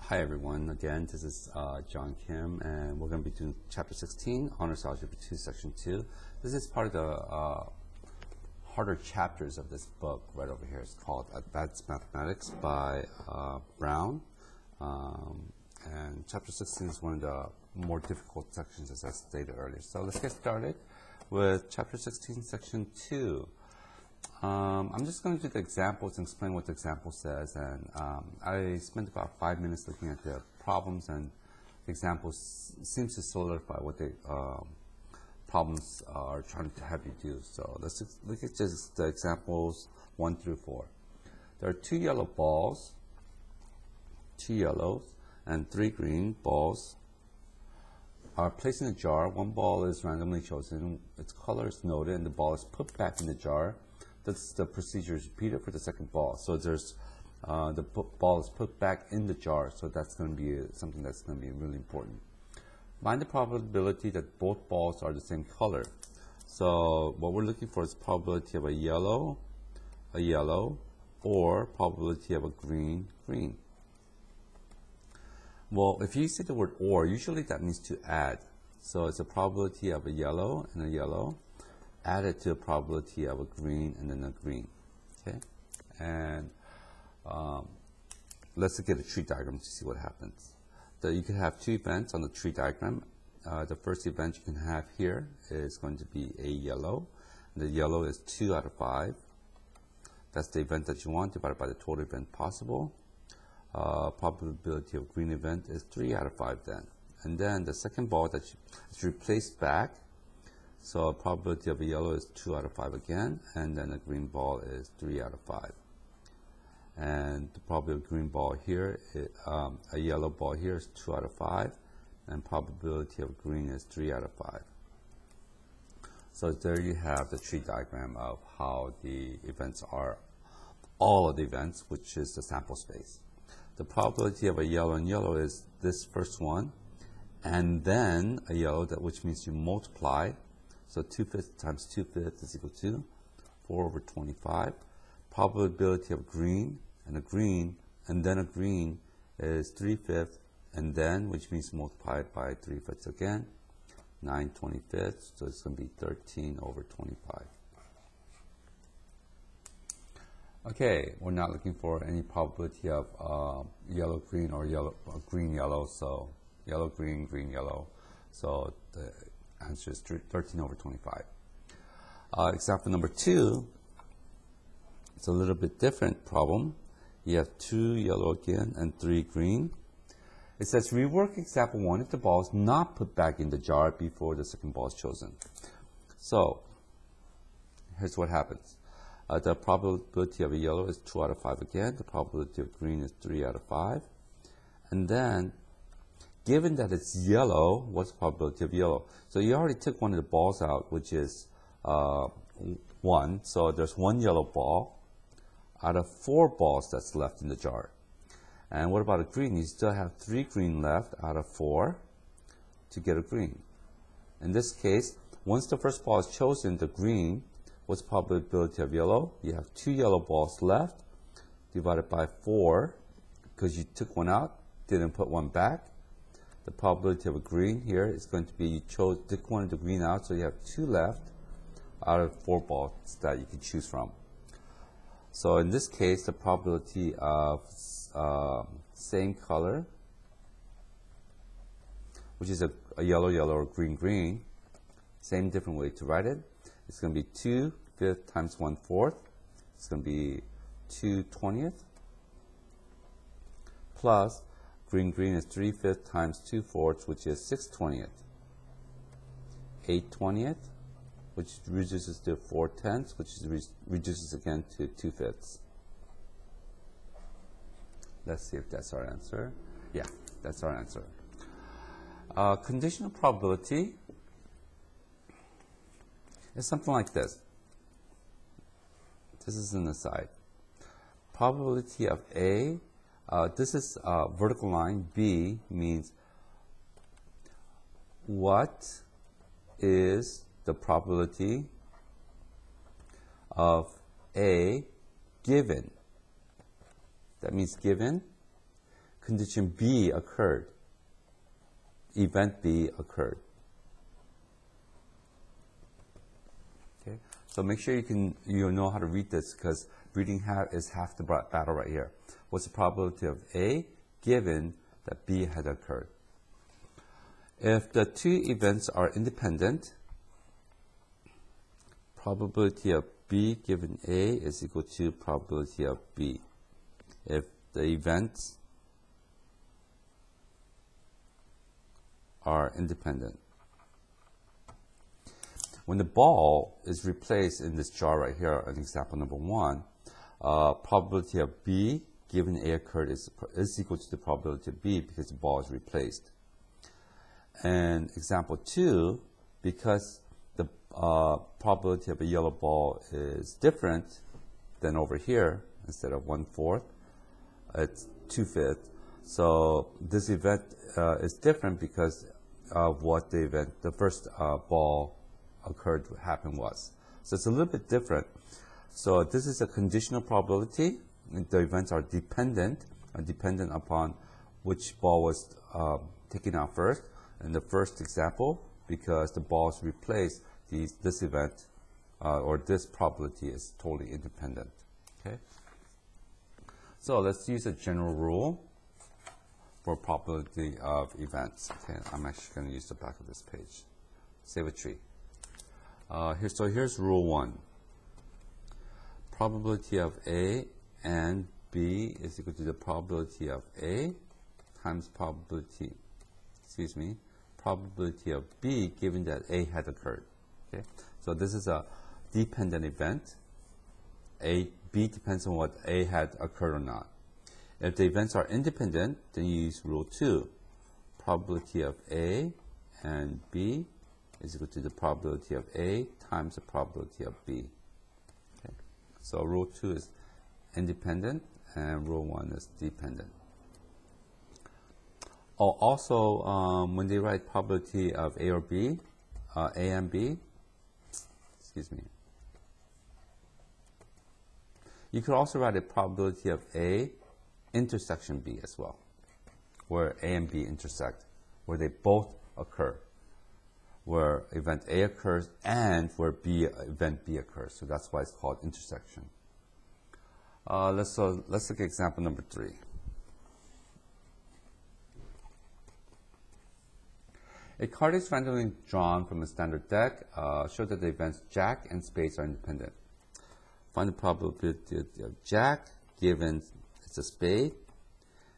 Hi everyone, again this is John Kim, and we're going to be doing Chapter 16, Honors Algebra 2, Section 2. This is part of the harder chapters of this book right over here. It's called Advanced Mathematics by Brown, and Chapter 16 is one of the more difficult sections, as I stated earlier. So let's get started with Chapter 16, Section 2. I'm just going to do the examples and explain what the example says, and I spent about 5 minutes looking at the problems, and the examples seems to solidify what the problems are trying to have you do. So let's look at just the examples 1 through 4. There are 2 yellow balls, 2 yellows, and 3 green balls are placed in a jar. One ball is randomly chosen, its color is noted, and the ball is put back in the jar. That's the procedure is repeated for the second ball. So there's the ball is put back in the jar. So that's going to be something that's going to be really important. Find the probability that both balls are the same color. So what we're looking for is probability of a yellow, or probability of a green, green. Well, if you see the word or, usually that means to add. So it's a probability of a yellow and a yellow, added to a probability of a green and then a green. Okay, and let's get a tree diagram to see what happens. So you can have 2 events on the tree diagram. The first event you can have here is going to be a yellow. The yellow is 2 out of 5. That's the event that you want divided by the total event possible. Probability of green event is 3 out of 5 then. And then the second ball that is replaced back. So probability of a yellow is 2 out of 5 again, and then a green ball is 3 out of 5. And the probability of green ball here, a yellow ball here is 2 out of 5, and probability of green is 3 out of 5. So there you have the tree diagram of how the events are, all of the events, which is the sample space. The probability of a yellow and yellow is this first one, and then a yellow, which means you multiply. So 2/5 times 2/5 is equal to 4 over 25. Probability of green and a green, and then a green is 3/5, and then, which means multiplied by 3/5 again, 9/25. So it's going to be 13 over 25. Okay, we're not looking for any probability of yellow green or green yellow. So yellow green, green yellow. So the answer is 13 over 25. Example number 2, it's a little bit different problem. You have 2 yellow again and 3 green. It says rework example 1 if the ball is not put back in the jar before the second ball is chosen. So here's what happens. The probability of a yellow is 2 out of 5 again. The probability of green is 3 out of 5. And then given that it's yellow, what's the probability of yellow? So you already took one of the balls out, which is 1. So there's 1 yellow ball out of 4 balls that's left in the jar. And what about a green? You still have 3 green left out of 4 to get a green. In this case, once the first ball is chosen, the green, what's the probability of yellow? You have 2 yellow balls left divided by 4, because you took one out, didn't put one back. The probability of a green here is going to be you took one of the green out, so you have 2 left out of 4 balls that you can choose from. So in this case, the probability of same color, which is a yellow, yellow, or green, green, same different way to write it. It's going to be 2/5 times 1/4. It's going to be 2/20th plus green, green is 3/5 times 2/4, which is 6/20th. 8/20th, which reduces to 4/10, which reduces again to 2/5. Let's see if that's our answer. Yeah, that's our answer. Conditional probability is something like this. This is an aside. Probability of A, this is a vertical line. B means what is the probability of A given. That means given condition B occurred. Event B occurred. Okay, so make sure you know how to read this, because reading is half the battle right here. What's the probability of A given that B had occurred? If the two events are independent, probability of B given A is equal to probability of B. If the events are independent. When the ball is replaced in this jar right here, in example number 1, probability of B given A occurred is equal to the probability of B because the ball is replaced. And example 2, because the probability of a yellow ball is different than over here, instead of 1/4, it's 2/5. So this event is different because of what the first ball happened was. So it's a little bit different. So this is a conditional probability. The events are dependent upon which ball was taken out first. In the first example, because the ball is replaced, this event or this probability is totally independent. Okay. So let's use a general rule for probability of events. Okay, I'm actually going to use the back of this page. Save a tree. So here's rule 1. Probability of A and B is equal to the probability of A times probability of B given that A had occurred. Okay, so this is a dependent event. B depends on what A had occurred or not. If the events are independent, then you use rule 2. Probability of A and B is equal to the probability of A times the probability of B. Okay. So rule 2 is independent and rule 1 is dependent. Oh, also, when they write probability of A or B, A and B, you could also write a probability of A intersection B as well, where A and B intersect, where they both occur, where event A occurs and where event B occurs. So that's why it's called intersection. Let's look at example number 3. A card is randomly drawn from a standard deck. Show that the events Jack and Spades are independent. Find the probability of Jack given it's a spade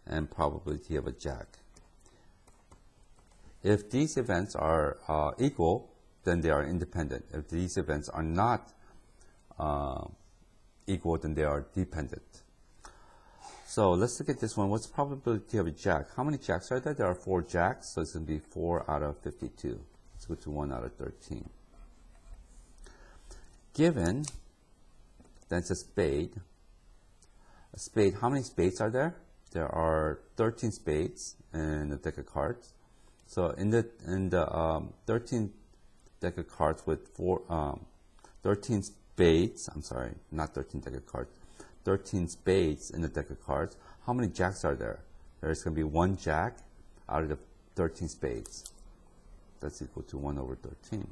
and probability of a Jack. If these events are equal, then they are independent. If these events are not equal, then they are dependent. So let's look at this one. What's the probability of a Jack? How many Jacks are there? There are 4 Jacks, so it's going to be 4 out of 52. Let's go to 1 out of 13. Given that's a spade, how many spades are there? There are 13 spades in the deck of cards. So in the 13 deck of cards with 13 spades, I'm sorry, not 13 deck of cards, 13 spades in the deck of cards, how many Jacks are there? There's going to be 1 Jack out of the 13 spades. That's equal to 1 over 13.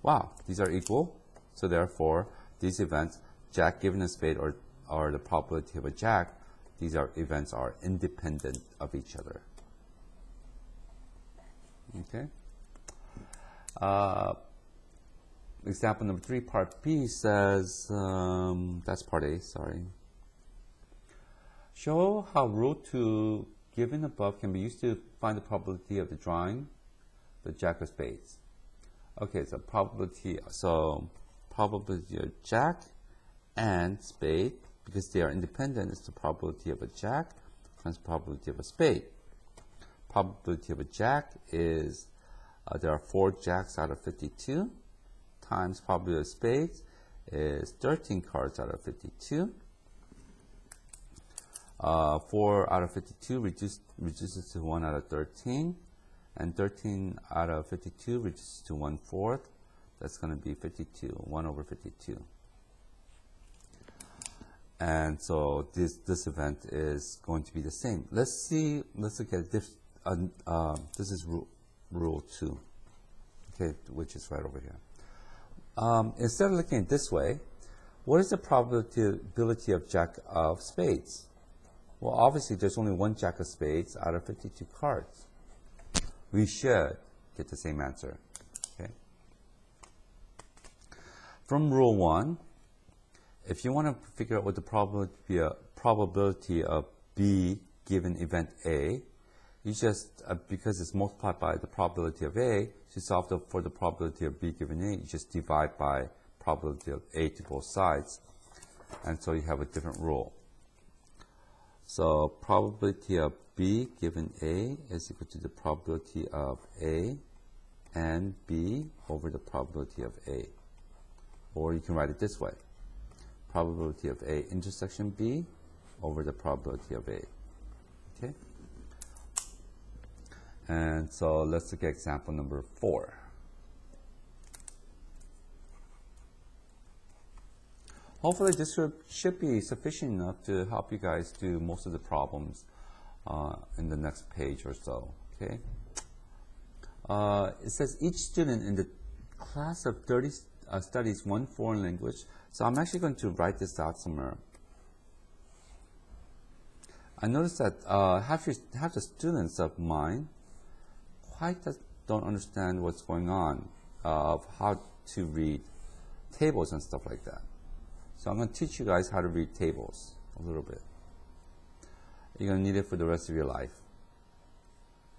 Wow, these are equal. So therefore, these events, Jack given a spade or the probability of a Jack, these events are independent of each other. Okay. Example number 3, part B says, that's part A, sorry. Show how rule 2 given above can be used to find the probability of the drawing the Jack of Spades. Okay, so probability of Jack and Spade, because they are independent, is the probability of a Jack times probability of a Spade. Probability of a Jack is there are 4 Jacks out of 52 times probability of Spades is 13 cards out of 52. 4 out of 52 reduces to 1 out of 13, and 13 out of 52 reduces to 1/4. That's going to be 52, 1 over 52. And so this event is going to be the same. Let's look at this. This is rule 2, okay, which is right over here. Instead of looking at it this way, what is the probability of jack of spades? Well, obviously, there's only one jack of spades out of 52 cards. We should get the same answer. Okay. From rule 1, if you want to figure out what the probability of B given event A, you just, because it's multiplied by the probability of A, to solve for the probability of B given A, you just divide by probability of A to both sides. And so you have a different rule. So probability of B given A is equal to the probability of A and B over the probability of A. Or you can write it this way. Probability of A intersection B over the probability of A. Okay? And so let's look at example number 4. Hopefully this should be sufficient enough to help you guys do most of the problems in the next page or so. Okay. It says each student in the class of 30 studies one foreign language. So I'm actually going to write this out somewhere. I noticed that half the students of mine quite don't understand what's going on of how to read tables and stuff like that. So I'm going to teach you guys how to read tables a little bit. You're going to need it for the rest of your life.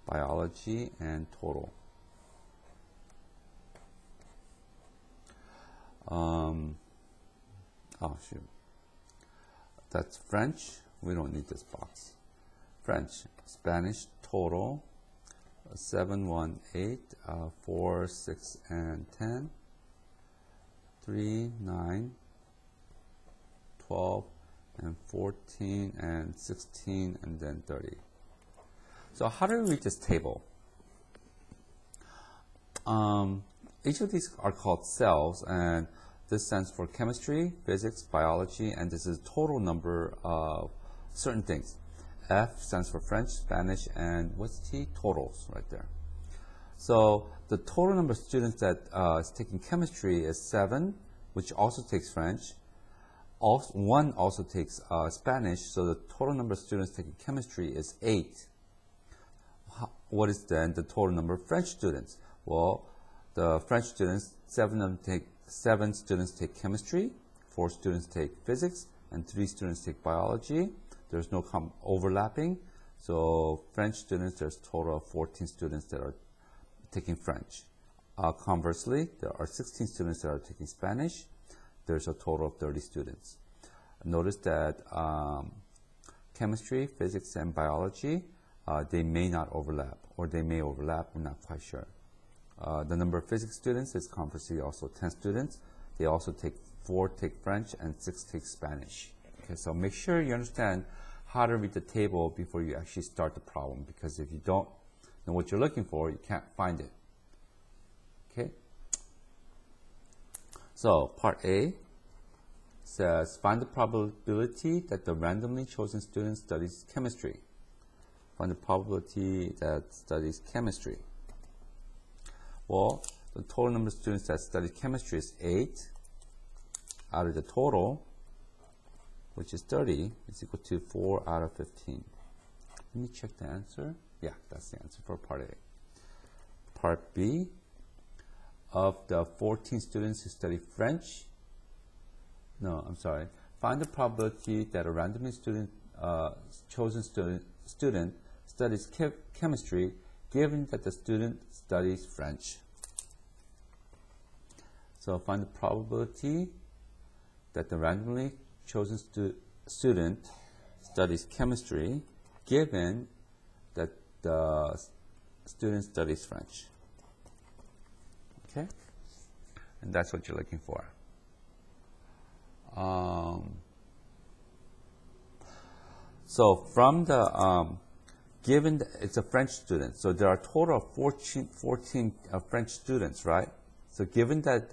Biology and total. Oh shoot. That's French. We don't need this box. French, Spanish, total, 7, 1, 8, 4, 6, and 10, 3, 9, 12, and 14, and 16, and then 30. So how do we read this table? Each of these are called cells, and this stands for chemistry, physics, biology, and this is total number of certain things. F stands for French, Spanish, and what's T? Totals, right there. So the total number of students that is taking chemistry is 7, which also takes French. 1 also takes Spanish, so the total number of students taking chemistry is 8. What is then the total number of French students? Well, the French students, 7 students take chemistry, 4 students take physics, and 3 students take biology. There's no overlapping. So French students, there's a total of 14 students that are taking French. Conversely, there are 16 students that are taking Spanish. There's a total of 30 students. Notice that chemistry, physics, and biology, they may not overlap, or they may overlap, we're not quite sure. The number of physics students is conversely also 10 students. They also take 4 take French and 6 take Spanish. Okay, so make sure you understand how to read the table before you actually start the problem, because if you don't know what you're looking for, you can't find it. Okay. So part A says find the probability that the randomly chosen student studies chemistry. Find the probability that studies chemistry. Well, the total number of students that study chemistry is 8 out of the total, which is 30, is equal to 4 out of 15. Let me check the answer. Yeah, that's the answer for part A. Part B, of the 14 students who study French, find the probability that a randomly chosen student studies chemistry given that the student studies French. So find the probability that the randomly chosen student studies chemistry given that the student studies French. Okay? And that's what you're looking for. So from the given it's a French student, so there are a total of 14 French students, right? So given that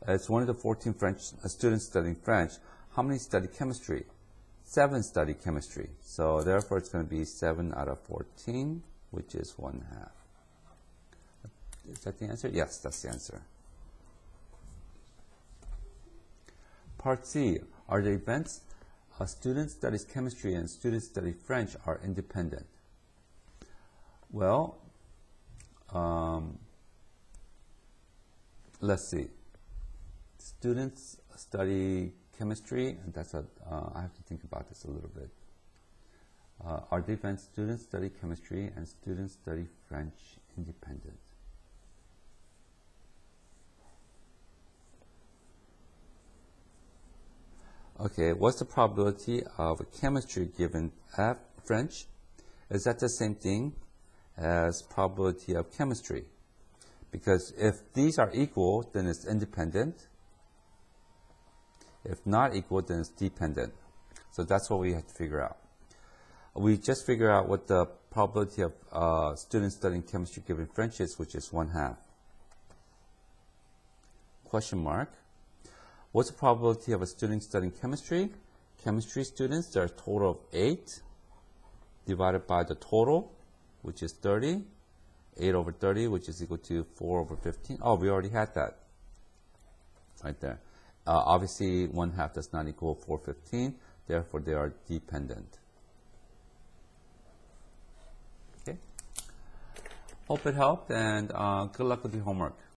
it's one of the 14 French students studying French, how many study chemistry? 7 study chemistry. So therefore it's going to be 7 out of 14, which is 1/2. Is that the answer? Yes, that's the answer. Part C, are the events a student studies chemistry and student study French are independent? Well, let's see. Students study chemistry, and that's a, I have to think about this a little bit. Are the events students study chemistry and students study French independent? Okay, what's the probability of chemistry given F French? Is that the same thing as probability of chemistry? Because if these are equal, then it's independent. If not equal, then it's dependent. So that's what we have to figure out. We just figure out what the probability of students studying chemistry given French is, which is 1/2. Question mark. What's the probability of a student studying chemistry? Chemistry students, there are a total of 8 divided by the total, which is 30. 8 over 30, which is equal to 4 over 15. Oh, we already had that right there. Obviously, 1/2 does not equal 415. Therefore, they are dependent. Okay. Hope it helped, and good luck with the homework.